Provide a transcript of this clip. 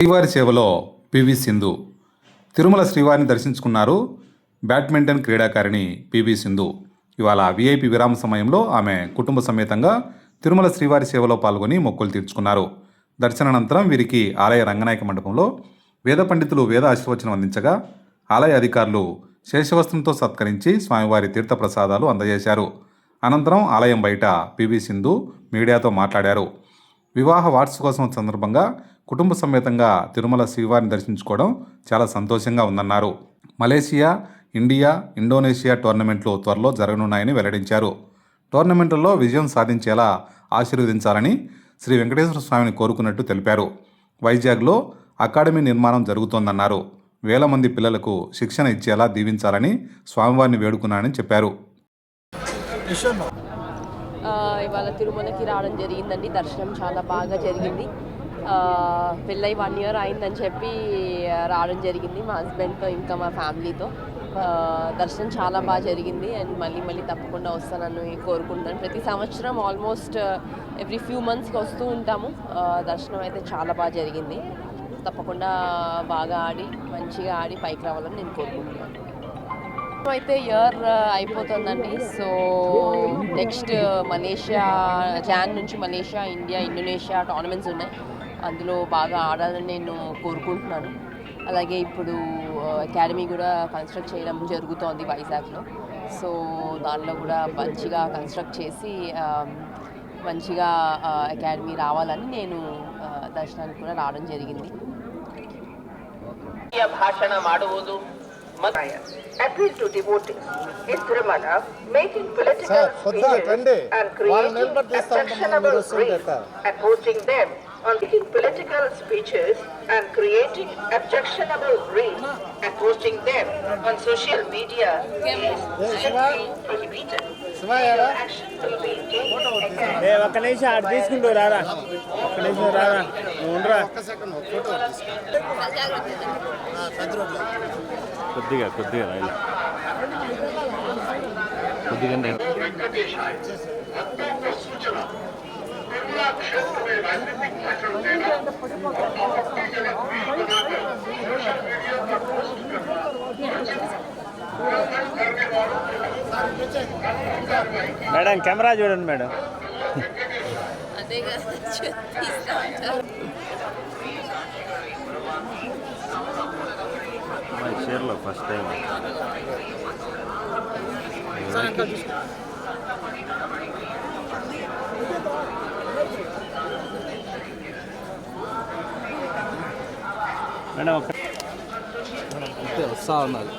శ్రీవారి సేవలో పివి సింధు తిరుమల శ్రీవారిని దర్శించుకున్నారు. బ్యాడ్మింటన్ క్రీడాకారిణి పివి సింధు ఇవాళ విఐపి విరామ సమయంలో ఆమె కుటుంబ సమేతంగా తిరుమల శ్రీవారి సేవలో పాల్గొని మొక్కులు తీర్చుకున్నారు. దర్శనానంతరం వీరికి ఆలయ రంగనాయక మండపంలో వేద పండితులు వేద ఆశీర్వచనం అందించగా ఆలయ అధికారులు శేషవస్త్రంతో సత్కరించి స్వామివారి తీర్థప్రసాదాలు అందజేశారు. అనంతరం ఆలయం బయట పివి సింధు మీడియాతో మాట్లాడారు. వివాహ వార్షికోత్సవం సందర్భంగా కుటుంబ సమేతంగా తిరుమల శ్రీవారిని దర్శించుకోవడం చాలా సంతోషంగా ఉందన్నారు. మలేషియా, ఇండియా, ఇండోనేషియా టోర్నమెంట్లు త్వరలో జరగనున్నాయని వెల్లడించారు. టోర్నమెంట్లలో విజయం సాధించేలా ఆశీర్వదించాలని శ్రీ వెంకటేశ్వర స్వామిని కోరుకున్నట్టు తెలిపారు. వైజాగ్లో అకాడమీ నిర్మాణం జరుగుతోందన్నారు. వేల మంది పిల్లలకు శిక్షణ ఇచ్చేలా దీవించాలని స్వామివారిని వేడుకున్నానని చెప్పారు. ఇవాళ తిరుమలకి రావడం జరిగిందండి. దర్శనం చాలా బాగా జరిగింది. పెళ్ళై 1 year అయిందని చెప్పి రావడం జరిగింది మా హస్బెండ్తో ఇంకా మా ఫ్యామిలీతో. దర్శనం చాలా బాగా జరిగింది అండ్ మళ్ళీ తప్పకుండా వస్తానని కోరుకుంటాను. ప్రతి సంవత్సరం ఆల్మోస్ట్ ఎవ్రీ ఫ్యూ మంత్స్కి వస్తూ ఉంటాము. దర్శనం అయితే చాలా బాగా జరిగింది. తప్పకుండా బాగా మంచిగా ఆడి పైకి రావాలని నేను కోరుకుంటున్నాను. అయితే ఇయర్ అయిపోతుందండి. సో నెక్స్ట్ మలేషియా జాన్ నుంచి మలేషియా, ఇండియా, ఇండోనేషియా టోర్నమెంట్స్ ఉన్నాయి. అందులో బాగా ఆడాలని నేను కోరుకుంటున్నాను. అలాగే ఇప్పుడు అకాడమీ కూడా కన్స్ట్రక్ట్ చేయడం జరుగుతోంది వైజాగ్లో. సో దానిలో కూడా మంచిగా కన్స్ట్రక్ట్ చేసి మంచిగా అకాడమీ రావాలని నేను దర్శనానికి కూడా రావడం జరిగింది. భాషణ ಮಾಡುವುದು appeal to devotees in Tirumala, making political speeches and creating objectionable reels and posting them on making political speeches and creating objectionable reels and posting them on social media is strictly prohibited. Action will be taken. ఒక్క నిమిషం ఆడ తీసుకుంటూ రారా, ఒక్క నిమిషం రారా, ఉండరా కొద్దిగా రాయలే కొద్దిగా. మేడం కెమెరా చూడండి మేడం. మై షేర్లో ఫస్ట్ టైం మేడం వస్తా ఉన్నది.